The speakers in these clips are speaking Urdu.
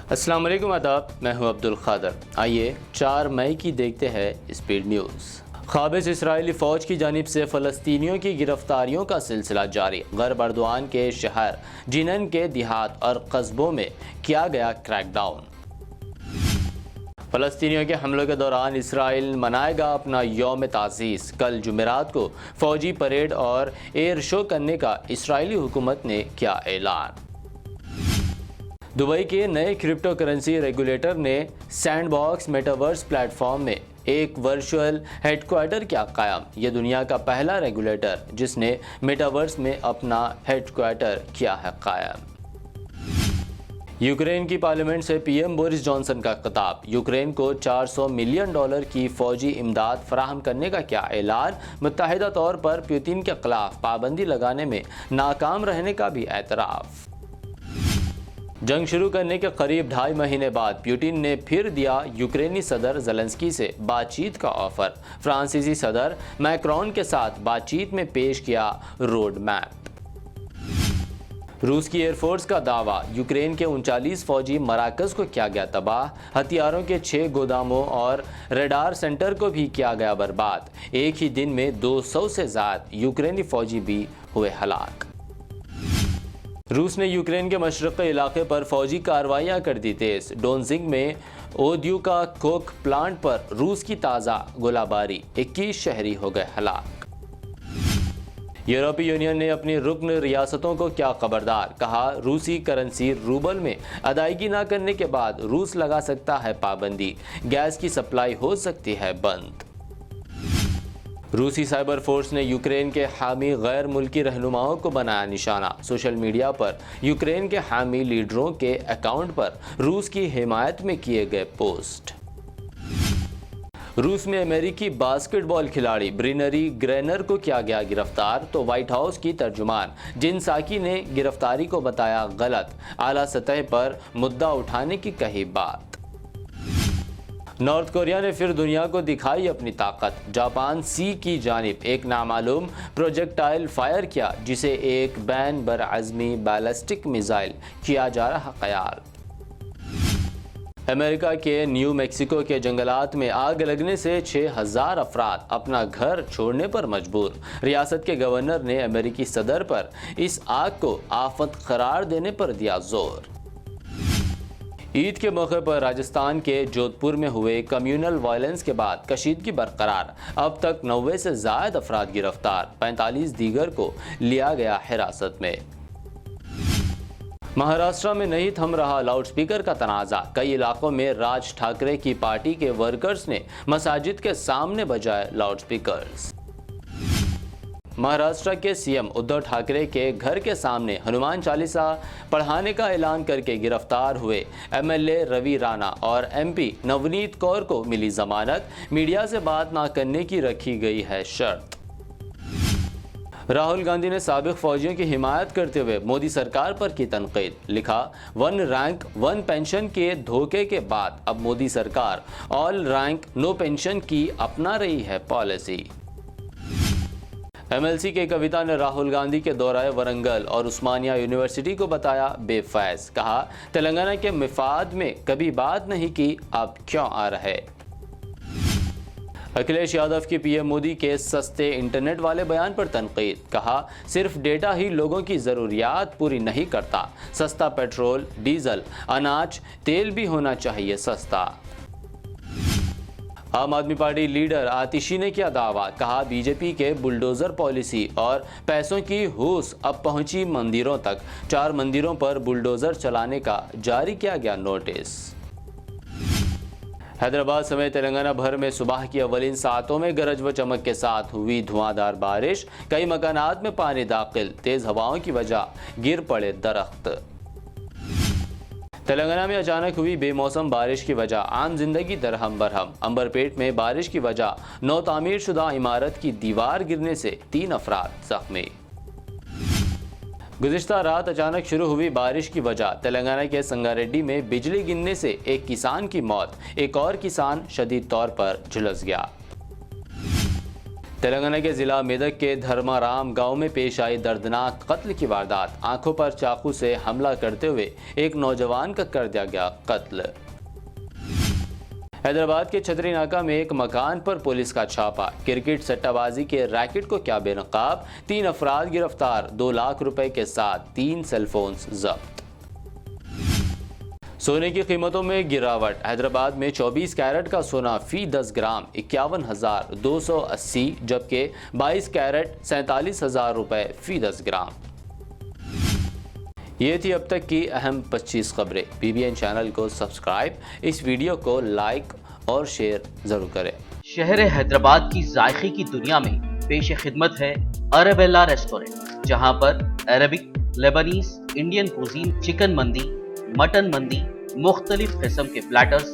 السلام علیکم آداب، میں ہوں عبد القادر۔ آئیے 4 مئی کی دیکھتے ہیں اسپیڈ نیوز۔ قابض اسرائیلی فوج کی جانب سے فلسطینیوں کی گرفتاریوں کا سلسلہ جاری۔ غرب اردوان کے شہر جنین کے دیہات اور قصبوں میں کیا گیا کریک ڈاؤن۔ فلسطینیوں کے حملوں کے دوران اسرائیل منائے گا اپنا یوم تعزیز۔ کل جمعرات کو فوجی پریڈ اور ایئر شو کرنے کا اسرائیلی حکومت نے کیا اعلان۔ دبئی کے نئے کرپٹو کرنسی ریگولیٹر نے send box metaverse plate form میں ایک ورچوئل ہیڈ کوارٹر کیا قائم۔ یہ دنیا کا پہلا ریگولیٹر جس نے میٹاورس میں اپنا ہیڈ کوارٹر کیا ہے قائم۔ یوکرین کی پارلیمنٹ سے پی ایم بورس جانسن کا خطاب۔ یوکرین کو $400 ملین کی فوجی امداد فراہم کرنے کا کیا اعلان۔ متحدہ طور پر پیوتن کے خلاف پابندی لگانے میں ناکام رہنے کا بھی اعتراف۔ جنگ شروع کرنے کے قریب 2.5 مہینے بعد پیوٹن نے پھر دیا یوکرینی صدر زیلنسکی سے بات چیت کا آفر۔ فرانسیسی صدر میکرون کے ساتھ بات چیت میں پیش کیا روڈ میپ۔ روس کی ایئر فورس کا دعویٰ، یوکرین کے 39 فوجی مراکز کو کیا گیا تباہ۔ ہتھیاروں کے 6 گوداموں اور ریڈار سینٹر کو بھی کیا گیا برباد۔ ایک ہی دن میں 200 سے زائد یوکرینی فوجی بھی ہوئے ہلاک۔ روس نے یوکرین کے مشرقی علاقے پر فوجی کارروائیاں کر دی تیز۔ ڈونزنگ میں اودیوکا کوک پلانٹ پر روس کی تازہ گولہ باری، 21 شہری ہو گئے ہلاک۔ یورپی یونین نے اپنی رکن ریاستوں کو کیا خبردار، کہا روسی کرنسی روبل میں ادائیگی نہ کرنے کے بعد روس لگا سکتا ہے پابندی، گیس کی سپلائی ہو سکتی ہے بند۔ روسی سائبر فورس نے یوکرین کے حامی غیر ملکی رہنماؤں کو بنایا نشانہ۔ سوشل میڈیا پر یوکرین کے حامی لیڈروں کے اکاؤنٹ پر روس کی حمایت میں کیے گئے پوسٹ۔ روس میں امریکی باسکٹ بال کھلاڑی برینری گرینر کو کیا گیا گرفتار، تو وائٹ ہاؤس کی ترجمان جن ساکی نے گرفتاری کو بتایا غلط، اعلیٰ سطح پر مدعا اٹھانے کی کہی بات۔ نارتھ کوریا نے پھر دنیا کو دکھائی اپنی طاقت۔ جاپان سی کی جانب ایک نامعلوم پروجیکٹائل فائر کیا، جسے ایک بین برعظمی بیلسٹک میزائل کیا جا رہا خیال۔ امریکہ کے نیو میکسیکو کے جنگلات میں آگ لگنے سے 6000 افراد اپنا گھر چھوڑنے پر مجبور۔ ریاست کے گورنر نے امریکی صدر پر اس آگ کو آفت قرار دینے پر دیا زور۔ عید کے موقع پر راجستھان کے جودھ پور میں ہوئے کمیونل وائلنس کے بعد کشیدگی برقرار۔ اب تک 90 سے زائد افراد گرفتار، 45 دیگر کو لیا گیا حراست میں۔ مہاراشٹر میں نہیں تھم رہا لاؤڈ سپیکر کا تنازع۔ کئی علاقوں میں راج ٹھاکرے کی پارٹی کے ورکرز نے مساجد کے سامنے بجائے لاؤڈ سپیکرز۔ مہاراشٹر کے سی ایم ادھو ٹھاکرے کے گھر کے سامنے ہنومان چالیسا پڑھانے کا اعلان کر کے گرفتار ہوئے ایم ایل اے روی رانا اور ایم پی نونیت کور کو ملی ضمانت۔ میڈیا سے بات نہ کرنے کی رکھی گئی ہے شرط۔ راہل گاندھی نے سابق فوجیوں کی حمایت کرتے ہوئے مودی سرکار پر کی تنقید۔ لکھا، 1 رینک 1 پینشن کے دھوکے کے بعد اب مودی سرکار آل رینک نو پینشن کی اپنا رہی ہے پالیسی۔ ایم ایل سی کے کویتا نے راہل گاندھی کے دورہ ورنگل اور عثمانیہ یونیورسٹی کو بتایا بے فیض۔ کہا، تلنگانہ کے مفاد میں کبھی بات نہیں کی، اب کیوں آ رہے۔ اکھلیش یادو کی پی ایم مودی کے سستے انٹرنیٹ والے بیان پر تنقید۔ کہا، صرف ڈیٹا ہی لوگوں کی ضروریات پوری نہیں کرتا، سستا پیٹرول، ڈیزل، اناج، تیل بھی ہونا چاہیے سستا۔ عام آدمی پارٹی لیڈر آتشی نے کیا دعویٰ، کہا بی جے پی کے بلڈوزر پالیسی اور پیسوں کی ہوس اب پہنچی مندروں تک۔ 4 مندروں پر بلڈوزر چلانے کا جاری کیا گیا نوٹس۔ حیدرآباد سمیت تلنگانہ بھر میں صبح کی اولین ساعتوں میں گرج و چمک کے ساتھ ہوئی دھواں دار بارش۔ کئی مکانات میں پانی داخل، تیز ہواؤں کی وجہ گر پڑے درخت۔ تلنگانہ میں اچانک ہوئی بے موسم بارش کی وجہ عام زندگی درہم برہم۔ امبرپیٹ میں بارش کی وجہ نو تعمیر شدہ عمارت کی دیوار گرنے سے 3 افراد زخمی۔ گزشتہ رات اچانک شروع ہوئی بارش کی وجہ تلنگانہ کے سنگاریڈی میں بجلی گرنے سے ایک کسان کی موت، ایک اور کسان شدید طور پر جھلس گیا۔ تلنگانہ کے ضلع میدک کے دھرمارام گاؤں میں پیش آئی دردناک قتل کی واردات، آنکھوں پر چاقو سے حملہ کرتے ہوئے ایک نوجوان کا کر دیا گیا قتل۔ حیدرآباد کے چھتری ناکہ میں ایک مکان پر پولیس کا چھاپا، کرکٹ سٹہ بازی کے ریکٹ کو کیا بے نقاب، 3 افراد گرفتار، 2 لاکھ روپے کے ساتھ 3 سیل فونز ضبط۔ سونے کی قیمتوں میں گراوٹ، حیدرآباد میں 24 کیرٹ کا سونا فی 10 گرام 51,280 جبکہ 22 کیرٹ 47,000 روپے فی 10 گرام۔ یہ تھی اب تک کی اہم 25 خبریں۔ BBN چینل کو سبسکرائب، اس ویڈیو کو لائک اور شیئر ضرور کریں۔ شہر حیدرآباد کی ذائقے کی دنیا میں پیش خدمت ہے عربیلا ریسٹورنٹ، جہاں پر Arabic, Lebanese, Indian cuisine, chicken مندی، مٹن مندی، مختلف قسم کے پلیٹرز،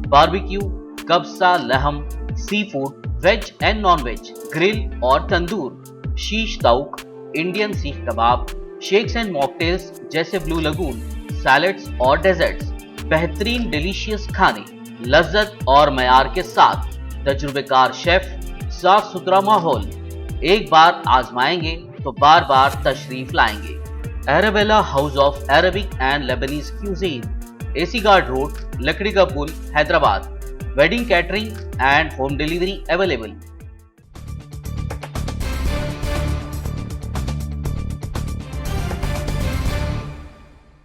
باربیکیو، کبسہ، لحم، sea food, veg and non veg, grill اور تندور، شیش تاؤک، Indian seekh kebab, shakes and mocktails جیسے بلو لگون، سیلڈز اور ڈیزرٹس، بہترین ڈیلیشیس کھانے، لذت اور معیار کے ساتھ، تجربہ کار شیف، صاف ستھرا ماحول۔ ایک بار آزمائیں گے تو بار بار تشریف لائیں گے۔ Arabella house of Arabic and Lebanese cuisine, AC guard road, Lakdi ka Pul, Hyderabad. Wedding catering and home delivery available.